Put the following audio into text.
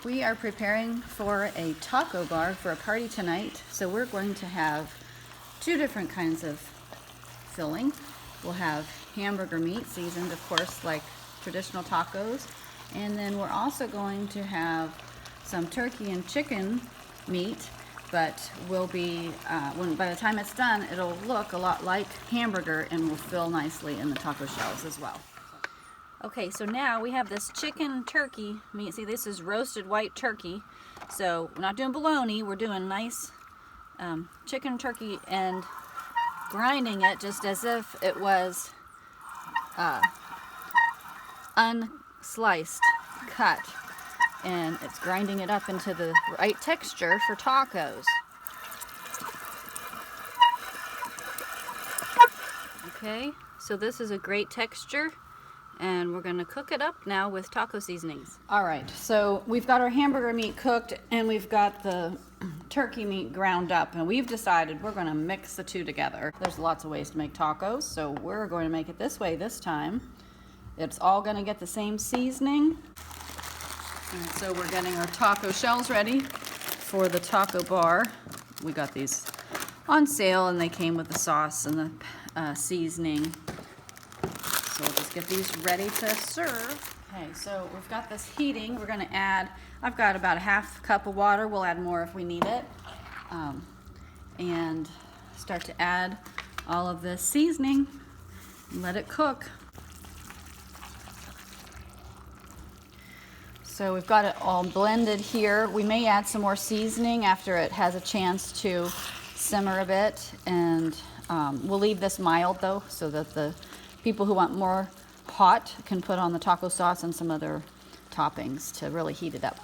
We are preparing for a taco bar for a party tonight. So we're going to have two different kinds of filling. We'll have hamburger meat, seasoned of course like traditional tacos. And then we're also going to have some turkey and chicken meat, but will be, by the time it's done, it'll look a lot like hamburger and will fill nicely in the taco shells as well. Okay, so now we have this chicken turkey meat. See, this is roasted white turkey. So we're not doing bologna, we're doing nice chicken turkey and grinding it just as if it was unsliced, cut. And it's grinding it up into the right texture for tacos. Okay, so this is a great texture. And we're going to cook it up now with taco seasonings. Alright, so we've got our hamburger meat cooked and we've got the turkey meat ground up, and we've decided we're going to mix the two together. There's lots of ways to make tacos, so we're going to make it this way this time. It's all going to get the same seasoning. And so we're getting our taco shells ready for the taco bar. We got these on sale and they came with the sauce and the seasoning. So we'll just get these ready to serve. Okay, so we've got this heating. We're gonna add, I've got about a half cup of water. We'll add more if we need it. And start to add all of this seasoning and let it cook. So we've got it all blended here. We may add some more seasoning after it has a chance to simmer a bit. And we'll leave this mild though, so that the people who want more hot can put on the taco sauce and some other toppings to really heat it up.